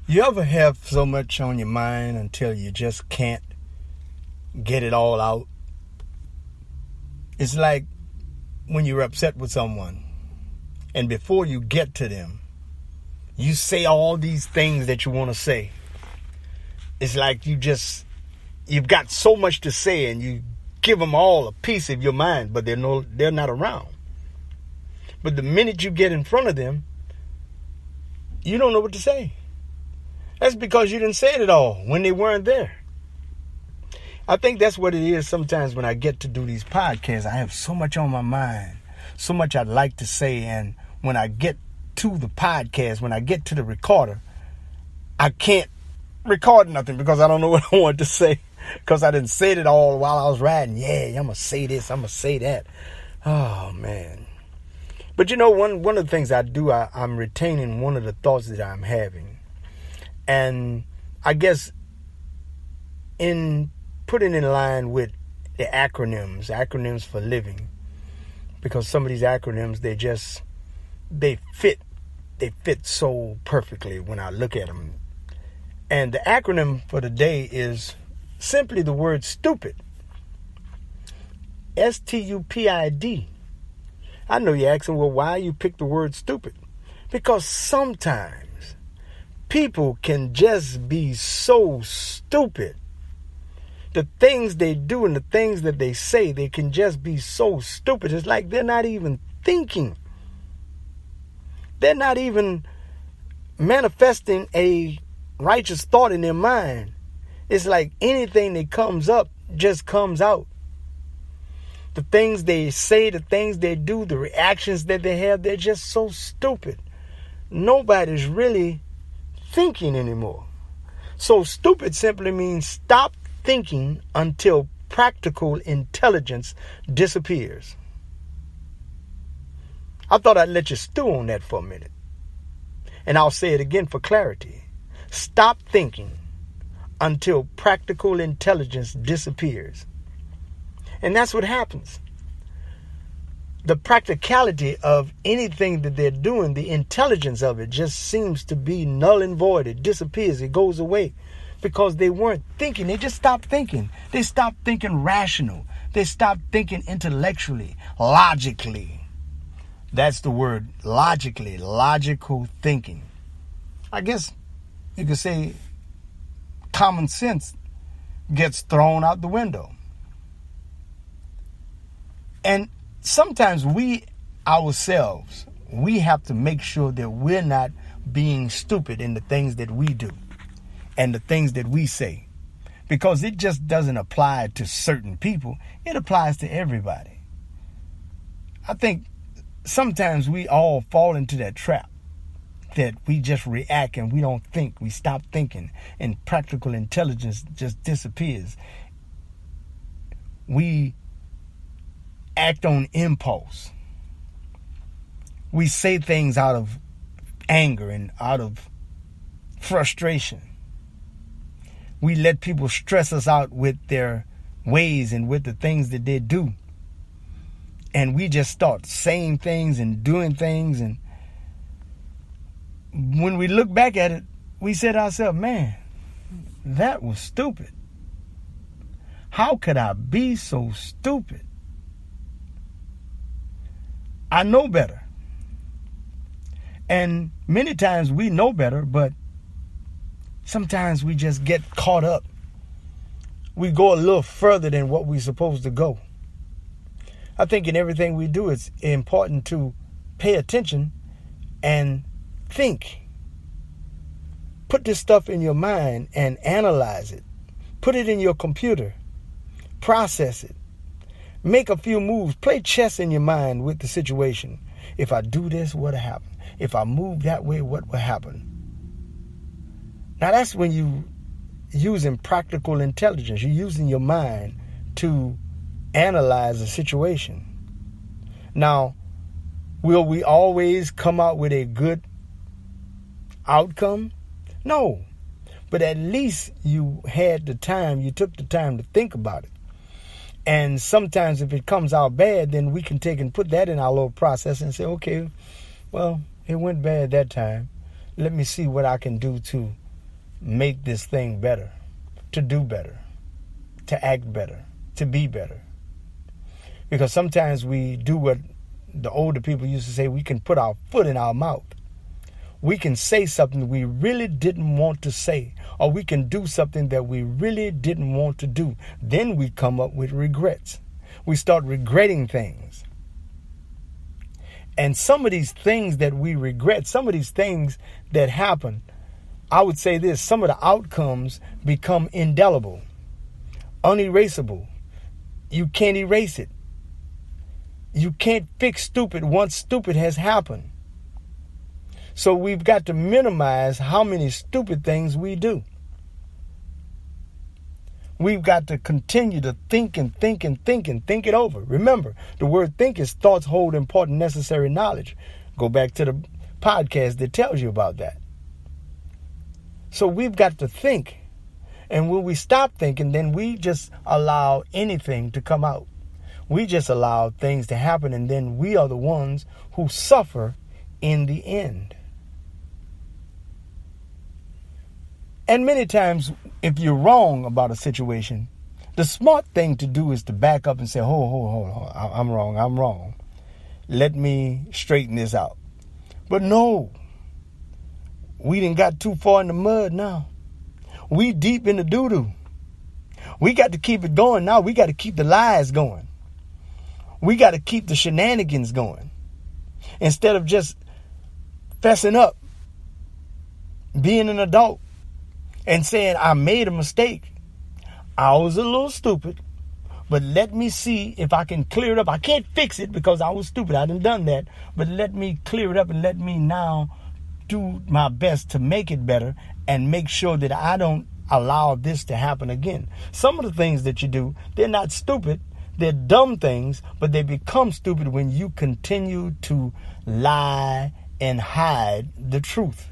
You ever have so much on your mind until you just can't get it all out? It's like when you're upset with someone, and before you get to them, you say all these things that you want to say. It's like you've got so much to say, and you give them all a piece of your mind, but they're not around. But the minute you get in front of them, you don't know what to say. That's because you didn't say it all when they weren't there. I think that's what it is sometimes when I get to do these podcasts. I have so much on my mind, so much I'd like to say. And when I get to the podcast, when I get to the recorder, I can't record nothing because I don't know what I want to say, because I didn't say it all while I was riding. Yeah, I'm going to say this, I'm going to say that. Oh, man. But you know, one of the things I do, I'm retaining one of the thoughts that I'm having. And I guess in putting in line with the acronyms for living, because some of these acronyms, they fit so perfectly when I look at them. And the acronym for the day is simply the word stupid. STUPID. I know you're asking, well, why you pick the word stupid? Because sometimes people can just be so stupid. The things they do and the things that they say, they can just be so stupid. It's like they're not even thinking. They're not even manifesting a righteous thought in their mind. It's like anything that comes up just comes out. The things they say, the things they do, the reactions that they have, they're just so stupid. Nobody's really thinking anymore. So stupid simply means stop thinking until practical intelligence disappears. I thought I'd let you stew on that for a minute. And I'll say it again for clarity. Stop thinking until practical intelligence disappears. And that's what happens. The practicality of anything that they're doing, the intelligence of it just seems to be null and void. It disappears. It goes away because they weren't thinking. They just stopped thinking. They stopped thinking rational. They stopped thinking intellectually, logically. That's the word, logically, logical thinking. I guess you could say common sense gets thrown out the window. And sometimes we ourselves, we have to make sure that we're not being stupid in the things that we do and the things that we say, because it just doesn't apply to certain people. It applies to everybody. I think sometimes we all fall into that trap that we just react and we don't think. We stop thinking and practical intelligence just disappears. We act on impulse. We say things out of anger and out of frustration. We let people stress us out with their ways and with the things that they do. And we just start saying things and doing things. And when we look back at it, we said to ourselves, man, that was stupid. How could I be so stupid? I know better. And many times we know better, but sometimes we just get caught up. We go a little further than what we're supposed to go. I think in everything we do, it's important to pay attention and think. Put this stuff in your mind and analyze it. Put it in your computer. Process it. Make a few moves. Play chess in your mind with the situation. If I do this, what'll happen? If I move that way, what will happen? Now that's when you using practical intelligence. You're using your mind to analyze a situation. Now, will we always come out with a good outcome? No. But at least you had the time, you took the time to think about it. And sometimes if it comes out bad, then we can take and put that in our little process and say, okay, well, it went bad that time. Let me see what I can do to make this thing better, to do better, to act better, to be better. Because sometimes we do what the older people used to say, we can put our foot in our mouth. We can say something we really didn't want to say, or we can do something that we really didn't want to do. Then we come up with regrets. We start regretting things. And some of these things that we regret, some of these things that happen, I would say this, some of the outcomes become indelible, unerasable. You can't erase it. You can't fix stupid once stupid has happened. So we've got to minimize how many stupid things we do. We've got to continue to think and think and think and think it over. Remember, the word think is thoughts hold important necessary knowledge. Go back to the podcast that tells you about that. So we've got to think. And when we stop thinking, then we just allow anything to come out. We just allow things to happen, and then we are the ones who suffer in the end. And many times, if you're wrong about a situation, the smart thing to do is to back up and say, hold on, I'm wrong. Let me straighten this out. But no, we done got too far in the mud now. We deep in the doo-doo. We got to keep it going now. We got to keep the lies going. We got to keep the shenanigans going. Instead of just fessing up, being an adult, and saying, I made a mistake. I was a little stupid, but let me see if I can clear it up. I can't fix it because I was stupid. I done that, but let me clear it up and let me now do my best to make it better and make sure that I don't allow this to happen again. Some of the things that you do, they're not stupid. They're dumb things, but they become stupid when you continue to lie and hide the truth.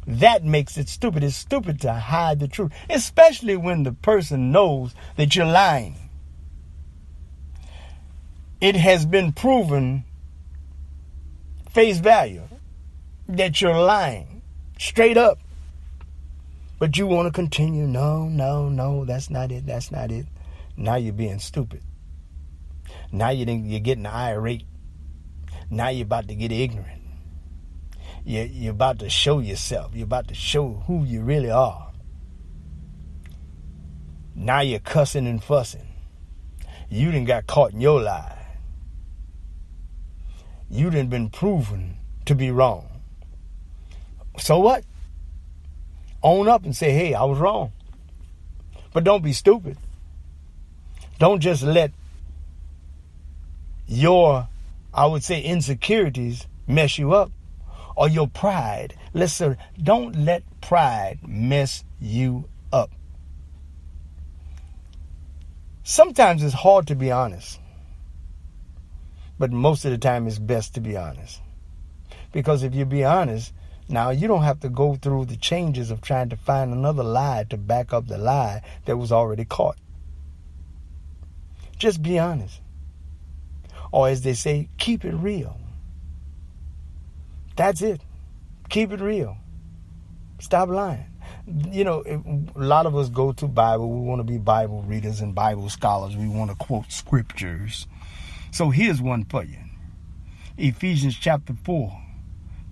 That makes it stupid. It's stupid to hide the truth, especially when the person knows that you're lying. It has been proven, face value, that you're lying straight up. But you want to continue. No, that's not it. That's not it. Now you're being stupid. Now you're getting irate. Now you're about to get ignorant. You're about to show yourself. You're about to show who you really are. Now you're cussing and fussing. You done got caught in your lie. You done been proven to be wrong. So what? Own up and say, hey, I was wrong. But don't be stupid. Don't just let your, I would say, insecurities mess you up, or your pride. Listen, don't let pride mess you up. Sometimes it's hard to be honest, but most of the time it's best to be honest. Because if you be honest, now you don't have to go through the changes of trying to find another lie to back up the lie that was already caught. Just be honest. Or as they say, keep it real. That's it. Keep it real. Stop lying. You know, a lot of us go to Bible. We want to be Bible readers and Bible scholars. We want to quote scriptures. So here's one for you. Ephesians chapter 4,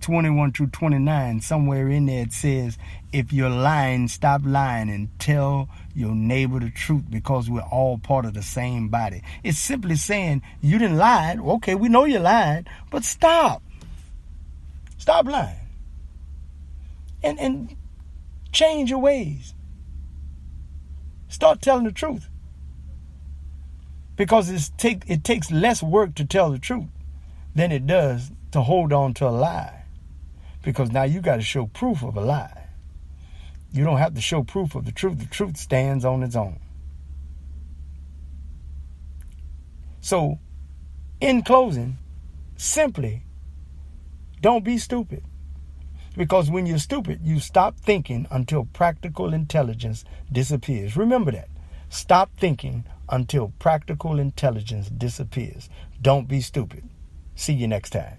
21 through 29. Somewhere in there it says, if you're lying, stop lying and tell your neighbor the truth, because we're all part of the same body. It's simply saying, you didn't lie. Okay, we know you lied, but stop. Stop lying. And change your ways. Start telling the truth. Because it takes less work to tell the truth than it does to hold on to a lie. Because now you got to show proof of a lie. You don't have to show proof of the truth. The truth stands on its own. So, in closing, simply, don't be stupid. Because when you're stupid, you stop thinking until practical intelligence disappears. Remember that. Stop thinking until practical intelligence disappears. Don't be stupid. See you next time.